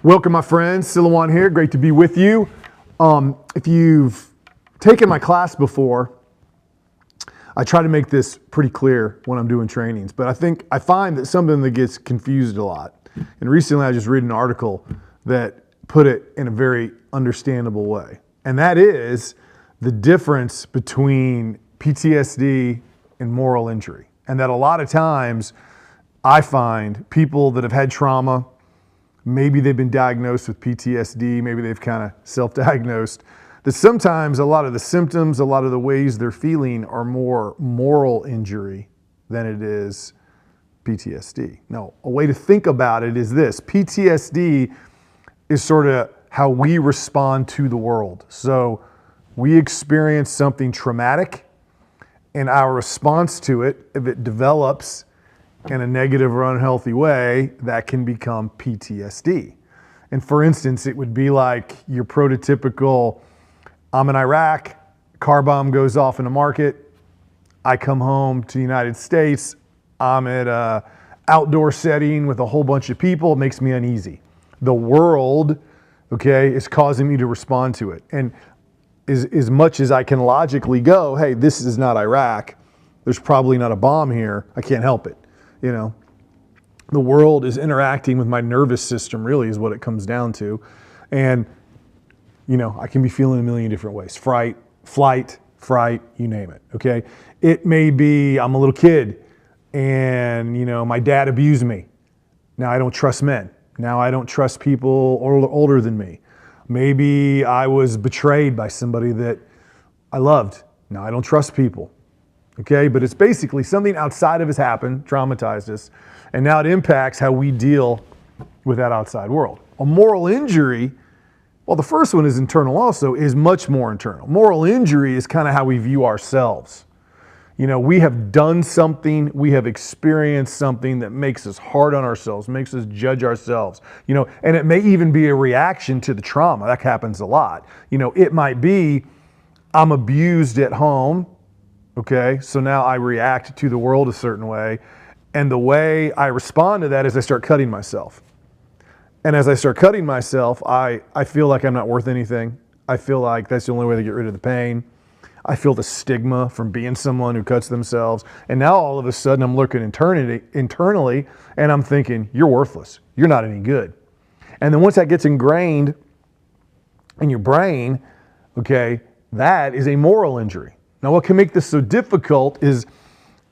Welcome, my friends. Silouan here. Great to be with you. If you've taken my class before, I try to make this pretty clear when I'm doing trainings, but I find that something that gets confused a lot. And recently I just read an article that put it in a very understandable way. And that is the difference between PTSD and moral injury. And that a lot of times I find people that have had trauma, maybe they've been diagnosed with PTSD, maybe they've kind of self-diagnosed, that sometimes a lot of the symptoms, a lot of the ways they're feeling are more moral injury than it is PTSD. Now, a way to think about it is this. PTSD is sort of how we respond to the world. So we experience something traumatic, and our response to it, if it develops in a negative or unhealthy way, that can become PTSD. And for instance, it would be like your prototypical, I'm in Iraq, car bomb goes off in a market, I come home to the United States, I'm at an outdoor setting with a whole bunch of people, it makes me uneasy. The world, okay, is causing me to respond to it. And as much as I can logically go, hey, this is not Iraq, there's probably not a bomb here, I can't help it. You know, the world is interacting with my nervous system, really, is what it comes down to. And, you know, I can be feeling a million different ways. Fright, flight, fright, you name it, okay? It may be I'm a little kid and, you know, my dad abused me. Now I don't trust men. Now I don't trust people older than me. Maybe I was betrayed by somebody that I loved. Now I don't trust people. Okay, but it's basically something outside of us happened, traumatized us, and now it impacts how we deal with that outside world. A moral injury, well, the first one is internal also, is much more internal. Moral injury is kind of how we view ourselves. You know, we have done something, we have experienced something that makes us hard on ourselves, makes us judge ourselves, you know, and it may even be a reaction to the trauma. That happens a lot. You know, it might be, I'm abused at home. Okay, so now I react to the world a certain way, and the way I respond to that is I start cutting myself. And as I start cutting myself, I feel like I'm not worth anything. I feel like that's the only way to get rid of the pain. I feel the stigma from being someone who cuts themselves. And now all of a sudden I'm looking internally and I'm thinking, you're worthless. You're not any good. And then once that gets ingrained in your brain, okay, that is a moral injury. Now, what can make this so difficult is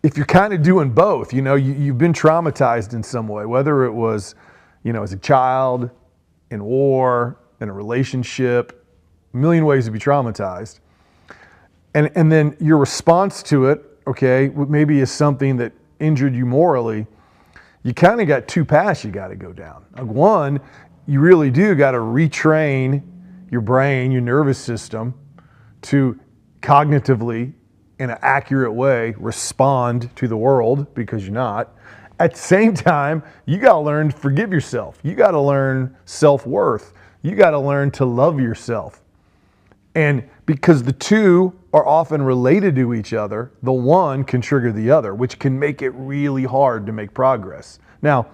if you're kind of doing both, you know, you've been traumatized in some way, whether it was, you know, as a child, in war, in a relationship, a million ways to be traumatized. And then your response to it, okay, maybe is something that injured you morally. You kind of got two paths you got to go down. Like one, you really do got to retrain your brain, your nervous system to cognitively, in an accurate way, respond to the world because you're not. At the same time, you got to learn to forgive yourself. You got to learn self-worth. You got to learn to love yourself. And because the two are often related to each other, the one can trigger the other, which can make it really hard to make progress. Now,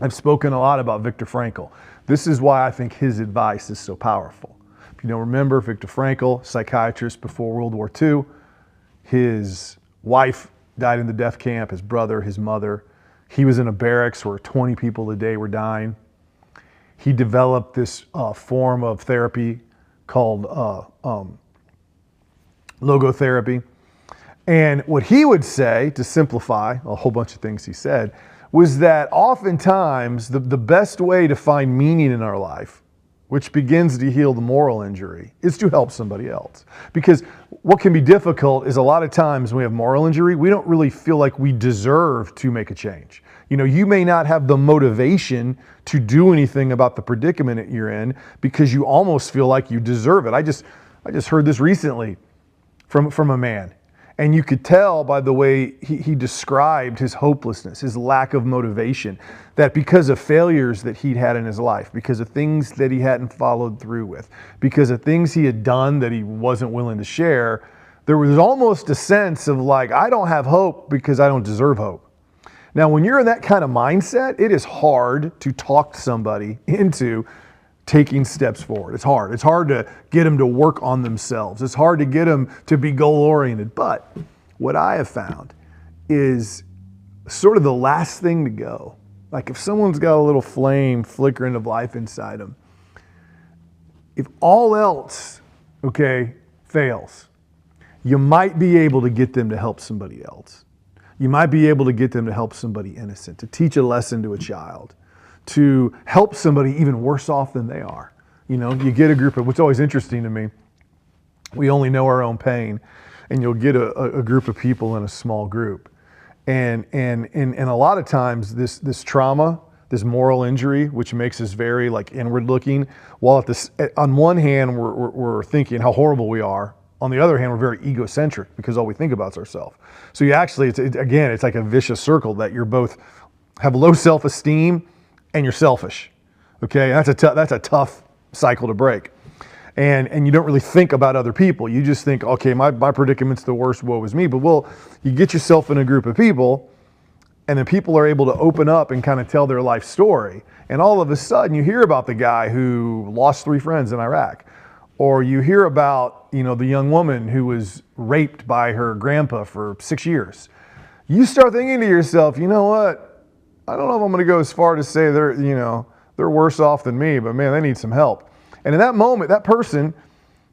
I've spoken a lot about Viktor Frankl. This is why I think his advice is so powerful. You know, remember Viktor Frankl, psychiatrist before World War II. His wife died in the death camp, his brother, his mother. He was in a barracks where 20 people a day were dying. He developed this form of therapy called logotherapy. And what he would say, to simplify a whole bunch of things he said, was that oftentimes the best way to find meaning in our life, which begins to heal the moral injury, is to help somebody else. Because what can be difficult is a lot of times when we have moral injury, we don't really feel like we deserve to make a change. You know, you may not have the motivation to do anything about the predicament that you're in because you almost feel like you deserve it. I just heard this recently from a man. And you could tell by the way he described his hopelessness, his lack of motivation, that because of failures that he'd had in his life, because of things that he hadn't followed through with, because of things he had done that he wasn't willing to share, there was almost a sense of like, I don't have hope because I don't deserve hope. Now, when you're in that kind of mindset, it is hard to talk somebody into taking steps forward. It's hard. It's hard to get them to work on themselves. It's hard to get them to be goal-oriented. But what I have found is sort of the last thing to go. Like if someone's got a little flame flickering of life inside them, if all else, fails, you might be able to get them to help somebody else. You might be able to get them to help somebody innocent, to teach a lesson to a child, to help somebody even worse off than they are. You get a group of, what's always interesting to me, we only know our own pain, and you'll get a group of people in a small group. And a lot of times this trauma, this moral injury, which makes us very inward looking, while on one hand we're thinking how horrible we are, on the other hand we're very egocentric because all we think about is ourselves. So you actually, it's like a vicious circle that you're both have low self-esteem and you're selfish. That's a tough cycle to break. And you don't really think about other people. You just think, okay, my predicament's the worst, woe is me. But you get yourself in a group of people, and then people are able to open up and kind of tell their life story. And all of a sudden you hear about the guy who lost 3 friends in Iraq. Or you hear about, the young woman who was raped by her grandpa for 6 years. You start thinking to yourself, you know what? I don't know if I'm going to go as far to say they're worse off than me, but man, they need some help. And in that moment, that person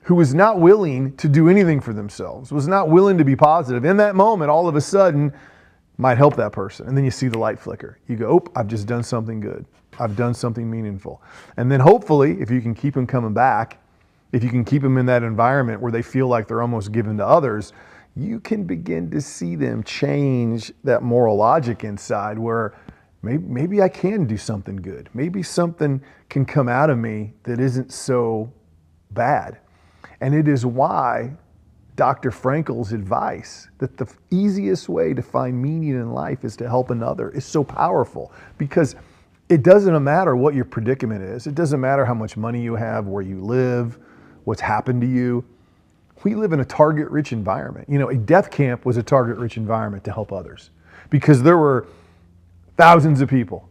who was not willing to do anything for themselves, was not willing to be positive, in that moment, all of a sudden, might help that person. And then you see the light flicker. You go, I've just done something good. I've done something meaningful. And then hopefully, if you can keep them coming back, if you can keep them in that environment where they feel like they're almost given to others, you can begin to see them change that moral logic inside where maybe I can do something good. Maybe something can come out of me that isn't so bad. And it is why Dr. Frankl's advice that the easiest way to find meaning in life is to help another is so powerful, because it doesn't matter what your predicament is. It doesn't matter how much money you have, where you live, what's happened to you. We live in a target-rich environment. A death camp was a target-rich environment to help others, because there were thousands of people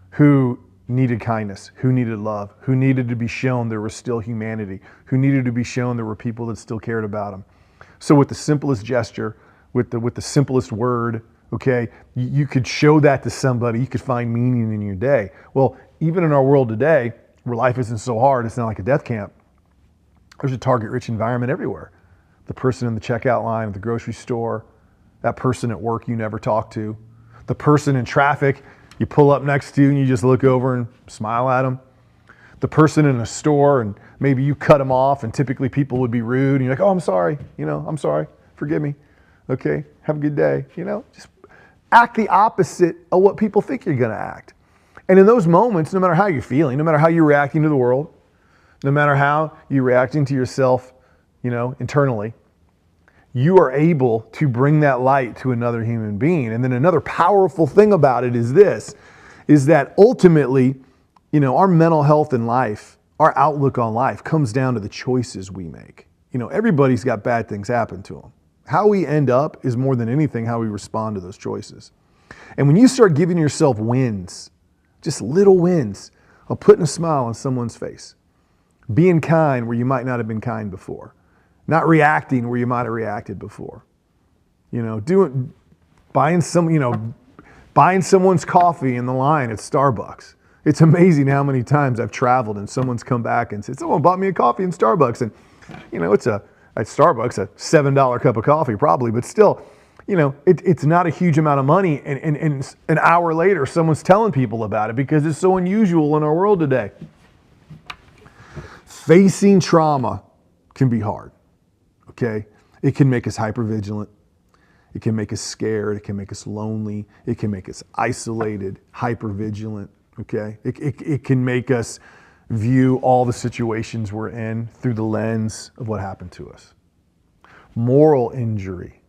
who needed kindness, who needed love, who needed to be shown there was still humanity, who needed to be shown there were people that still cared about them. So with the simplest gesture, with the simplest word, you could show that to somebody. You could find meaning in your day. Well, even in our world today, where life isn't so hard, it's not like a death camp, there's a target-rich environment everywhere. The person in the checkout line at the grocery store, that person at work you never talk to, the person in traffic you pull up next to and you just look over and smile at them, the person in a store and maybe you cut them off, and typically people would be rude and you're like, I'm sorry, I'm sorry, forgive me, have a good day, just act the opposite of what people think you're gonna act. And in those moments, no matter how you're feeling, no matter how you're reacting to the world, no matter how you're reacting to yourself, internally, you are able to bring that light to another human being. And then another powerful thing about it is that ultimately, our mental health in life, our outlook on life comes down to the choices we make. Everybody's got bad things happen to them. How we end up is more than anything how we respond to those choices. And when you start giving yourself wins, just little wins of putting a smile on someone's face, being kind where you might not have been kind before, not reacting where you might have reacted before, buying someone's coffee in the line at Starbucks. It's amazing how many times I've traveled and someone's come back and said, someone bought me a coffee in Starbucks. And, at Starbucks, a $7 cup of coffee probably, but still, it's not a huge amount of money. And an hour later, someone's telling people about it because it's so unusual in our world today. Facing trauma can be hard, It can make us hypervigilant. It can make us scared. It can make us lonely. It can make us isolated, hypervigilant, It can make us view all the situations we're in through the lens of what happened to us. Moral injury,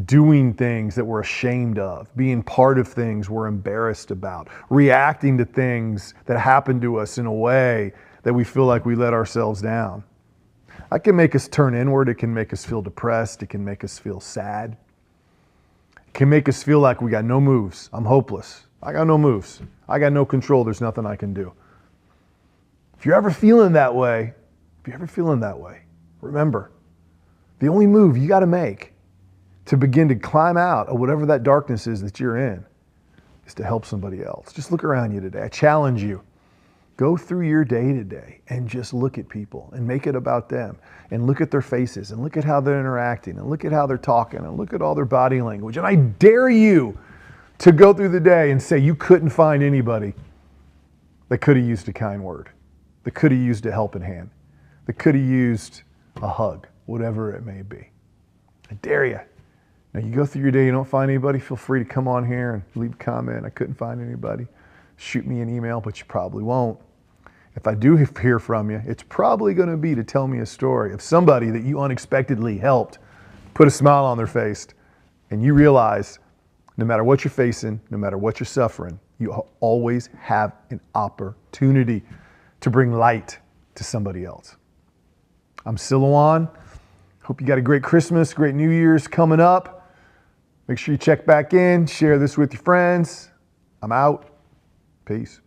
doing things that we're ashamed of, being part of things we're embarrassed about, reacting to things that happen to us in a way that we feel like we let ourselves down. That can make us turn inward. It can make us feel depressed. It can make us feel sad. It can make us feel like we got no moves. I'm hopeless. I got no moves. I got no control. There's nothing I can do. If you're ever feeling that way, remember, the only move you got to make to begin to climb out of whatever that darkness is that you're in is to help somebody else. Just look around you today. I challenge you. Go through your day today and just look at people and make it about them and look at their faces and look at how they're interacting and look at how they're talking and look at all their body language. And I dare you to go through the day and say you couldn't find anybody that could have used a kind word, that could have used a helping hand, that could have used a hug, whatever it may be. I dare you. Now you go through your day, you don't find anybody, feel free to come on here and leave a comment. I couldn't find anybody. Shoot me an email, but you probably won't. If I do hear from you, it's probably going to be to tell me a story of somebody that you unexpectedly helped put a smile on their face, and you realize no matter what you're facing, no matter what you're suffering, you always have an opportunity to bring light to somebody else. I'm Silouan. Hope you got a great Christmas, great New Year's coming up. Make sure you check back in, share this with your friends. I'm out. Peace.